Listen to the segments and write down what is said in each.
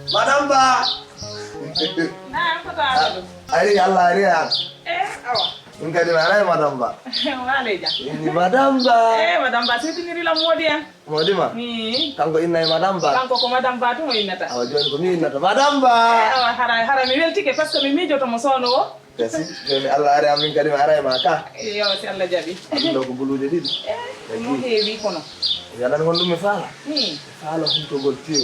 Madam Ba. Nah, apa tuh? Ari Allah ari ya. Awak. Enggak di mana ya Madam Ba? Wale ja. Ini Madam Ba. Madam Ba sih tinggal la modi ya. Modi ma? Nih. Kanggo inai Madam Ba. Kanggo ko Madam Ba tuh inata. Awa jon ko mi inata Madam Ba. Awak hara mi welti ke parce que mi joto mo sono. Kasi joni Allah ari amin kadi ma ara maka. Yo si Allah jabi. Ando ko bulu dedi. Mo heewi kono. Ya dan gondu mi fala. Nih. Fala hunto gol tiw.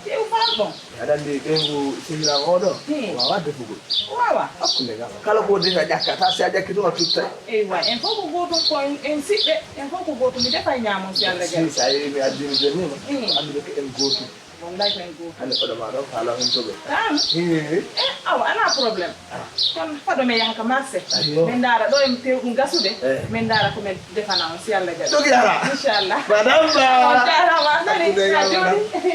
Tiw fala bon. Ya dan di dengu sihira ngodo. Wa wadde fugol. Wawa. Akule ga. Kala ko dinga jakka ta si ajakki to tutta. Wa en fo ko goto ko en sibbe en fo ko goto mi defa nyamo si Allah jabi. Si sai mi addini joni ma. Andu ko en goto. Wallahi ko en goto. Hande ko do ma do fala hunto go. Awa ana problem. Kon fado me yanka marché. Men dara do en tew gasude. Men dara ko men defana on si Allah jabi. Dogi ara. Inshallah. Madam Ba. Dara ma nani.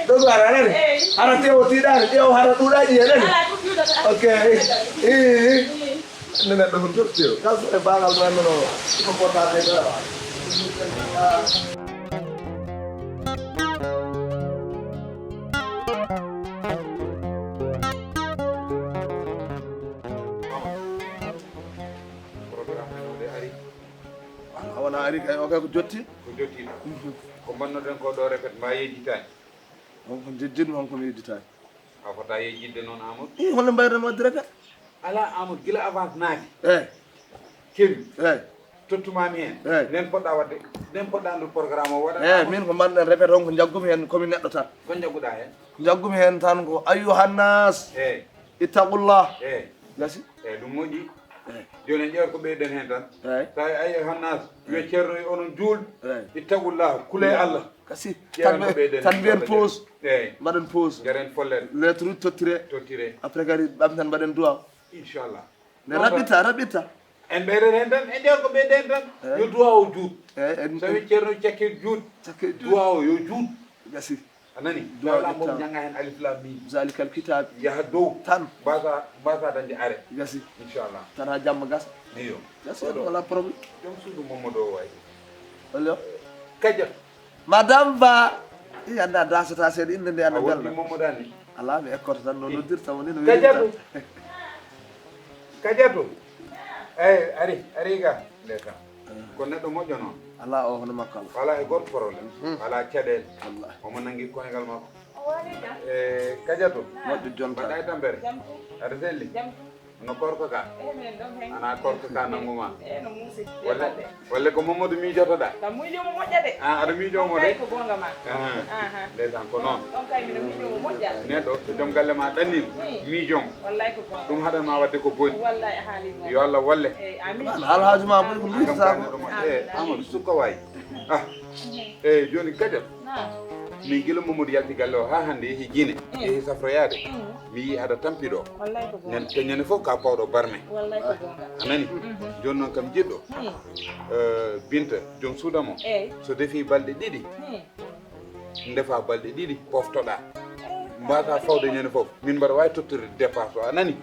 Dogi ara nani. Ara tewo tidare tewo hara dudaji nani. Okay. Nene do hunto tewo. Kal e bagal do no comportare do. Awana ari kay o kay ko jotti ko bannoɗen ko ɗo répét mba yejjitani on ko jejjin on ko mi yejjitani a fota yejjidde noon Amadou hono mbayren wadde répét ala Amadou gila avance naati keɓi kewi tottumami hen nden poɗɗa wadde nden poɗɗa ndu programme o waɗa min ko mbanɗen répét on ko jaggumi hen komi neɗɗo tan ko jagguɗa hen jaggumi hen tan ko ayyuhannas ittaqullah gasi ɗum moƴƴi joni en ƴewata ko ɓeyden hen tan tawi ayyuhannas wiye ceerno onon juulɓe ittaqullah kule Allah kasi tan mbiyen pause mbaɗen pause garen follere lettre uji tottire après kadi ɓamtan mbaɗen duwaw inchallah ne raɓɓitta en ɓeyden hen tan en ƴewata ko ɓeyden tan yo duwa o juut so wi ceerno cakke juut duwa o yo juut gasi anani duwa mo janga hen alif lam mim zalikal kitab yaha dow tan mbasa dañde are gasi inchallah tan ha jamma gasa iyo gasi wala probléme joom suudu Mamadou o wayi ollo kadiat madame Ba i anda dasata seeɗa inde nde anda belɗa Mamadou ani ala mi ekkoto tan no noddirta woni no kadiatu eyyi ari ga ndeka ko neɗɗo moƴƴo noon ala o hono makko ala wala e goto probléme wala caɗele omo nangui koyngal makko kadiatu moƴƴo jonta mbaɗɗa e tampere aɗa selli no korko ka ana korko ka nanguma walla ko Mamadou miijotoɗa Kam miijomo moƴƴa de. aɗa miijomo de ko gonga ma. ndeysan ko noon Ɗon kay mino miijomo moƴƴa. neɗɗo so joom galle ma ɗannima miijomo Wallahi ko gonga. ɗum haɗanma wadde ko boni Wallahi a haali mo. yo Allah walle Amin. alhaji ma ɓuri ko duytatako Amadou sukka wayi eyyi joni kadiat min guila Mamadou yalti galle o ha hande yeehi Guiné yeehi safroyade mi yi aɗa tampiɗo Wallahi ko gonga. te ñande foof ka pawɗo barme Wallahi ko gonga. anani joni noon kam jiɗɗo Binta joom suudamo so defi balɗe ɗiɗi defa balɗe ɗiɗi poftoɗa mbasa fawde ñande foof min mbaɗa wawi tottirde dépense o anani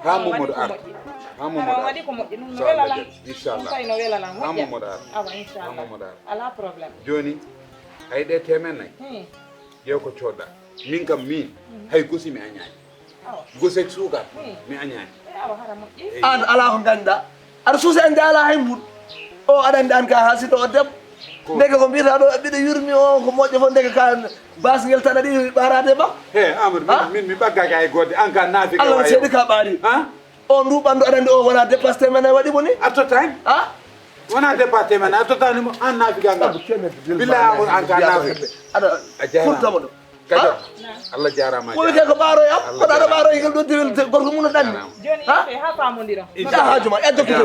ha Mamadou ar ha Mamadou waɗi ko moƴƴi ɗum no welalam. inchallah Ɗum no welalam ha moƴƴa. Mamadou ar Awa ha inchallah. Mamadou ar Ala probléme. joni hay ɗe temen nayyi ƴeew ko coɗɗa min kam min hay gosi mi añani gosek suukar mi añani Awa hara moƴƴi. an ala ko ganduɗa aɗa suusa en jaala hay mbuɗ o aɗa andi an ka ha sito o debbo ndeke ko mbiyata ɗo ɓiɗo yurmi o ko moƴƴo fof ndeke ka basguel tan aɗi ɓarade makko Amadou min mi ɓaggaki hay godde an ka naafi Allah waɗi seeɗi ka ɓaari on ruɓandu aɗa andi o wona dépasse temen waɗimo ni a tottani wona dépasse temen a tottanimo an naafigal ngal billahi Amadou an ka naafi aɗa furtamo ɗo gajo Allah jarama ko ke ko baro ya ko da baro yi do tewel gorko mun dandi joni yimɓe ha famodira hajuma e dokto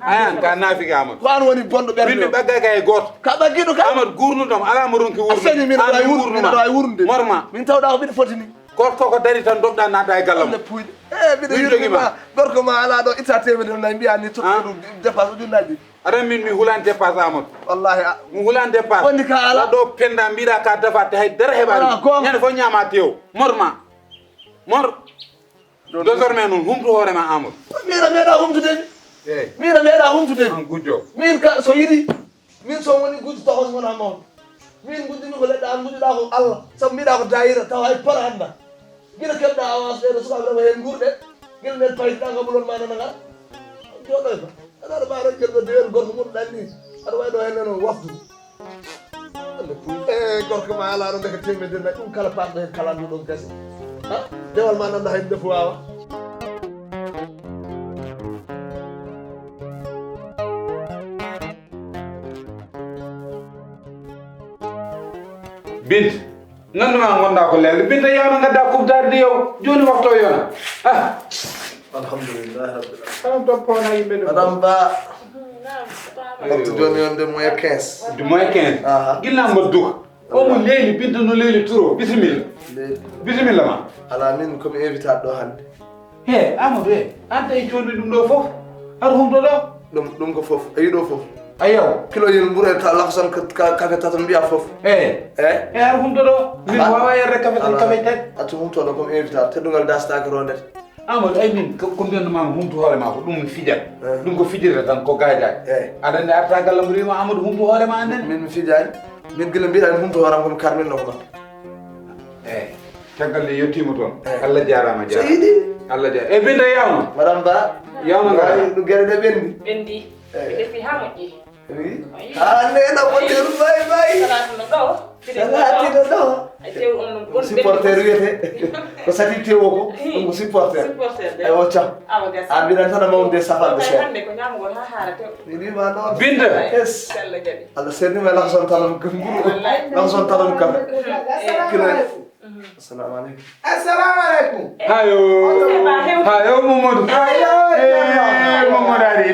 ayan ka nafiga amad ko an woni bondo ɓerde binde ɓagga kay goto ka ɓaggiɗo ka amad gurnudom ala mo ronki asani min ɗo ay wurnde morma min tawɗa ko ɓiɗa foti ni gorko ko dari tan dobɗa nata e gallam puyɗe mbiɗa yirma gorko ma ala ɗo itta temedere nayi mbiya ni tokko ɗum dépasse ujunnaji aɗa min mi hulani dépasse amadou wallahi mi hulani dépasse woni ka ala ɗo penda mbiɗa ka defate hay dara heɓani ñande fof ñama tew morma mor désormais noon humtu hoorema amadou mira meeɗa humtudemi eyyi mira meeɗa humtudemi an gujjo min ka so yiɗi min so woni gujjo tohos gona mawɗo min gujjimi ko leɗɗa an gujjuɗa ko Allah saabu mbiɗa ko dayira taw hay para anda guila keɓɗa avance ɗeɗo sukaɓe rema hen guurɗe guila nden payitɗa ngabulon ma nana ngal joɗoy ka aɗa aɗa ɓaaro jelɗo dewel gorko muɗo ɗanni aɗa wawi ɗo henne no wafdu gorko ma ala ɗo ndeke temedere nayi ɗum kala paɗɗo hen kalandu ɗum gasi dewal ma nanda hay ndefu wawa bint nanduma gonɗa ko lelde binta yawno gadda kubdarde yow joni wafto yona alhamdulillah rabbil alamin toppona yimɓe ɗum madame Ba waktu joni on de moyen 15 du moyen 15 guillambo duka omo leyli binta no leyli turo bisimilla bisimilla ma ala min komi invité ɗo hande he amadou e anta e joni ɗum ɗo foof aɗa humto ɗo ɗum ko foof a yiɗo foof a yaw kilo yen ɓuure lakosan café taton mbiya foof e aɗa humto ɗo min wawa yerre café tan café tati accu humtoɗo komi invité teddugal dasdaki rondete amadou ay min ko mbiyandumama humtu hoorema ko ɗum fijat ɗum ko fijirde tan ko gaydaki aɗa andi arta gallam rima amadou humtu hoorema annen min mi fijani min guila mbiɗani humto hooram komi karminno ko ma eyyi caggal nde yettima toon Allah jarama so yiɗi Allah jarama e binta yawno madame Ba yawno gara ɗum gueɗe ɗe ɓendi ɓendi ɓe defi ha moƴƴi nena moƴƴuru bayi bayi salatuno ɗo salatiɗo ɗo tew on supporter wiyete ko sati tewo ko ɗum ko supporter ay o cam an mbiɗan tan a mawde safalde seeɗa hande ko ñamugol ha haara tew mi wima noon binta yes Allah jaɓi Allah sernima lakson talon nguru lakson talon kam kilo assalamu aleykum assalamu aleykum hayo hayo Mamadou Mamadou ari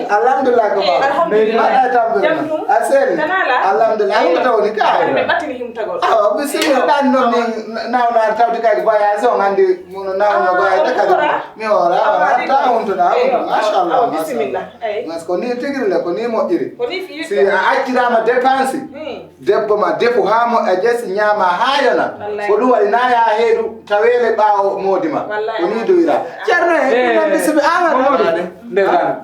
alhamdulillah bismillah dan non nawna tawde kay voyage on andi mono nawna voyage kala mi ora ta on to na machallah bismillah ay mas ko ni tigri le ko ni mo iri ko ni fi si accira ma dépense debbo ma defu ha mo e jesi nyama hayana ko dum wali na ya heedu tawele baawo modima ko ni doira cerno e non bismi amade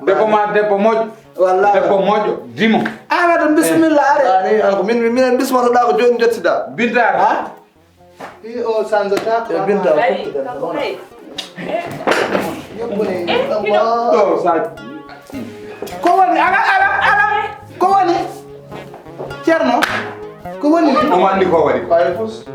debbo ma debbo mojo wallahi debbo mojo dimo amade bismillah ari ko min bismata da ko joni jottida bintar ha i o sanzata ko binta ko ay ko woni ala ko woni cerno ko woni o mandi ko wadi payfus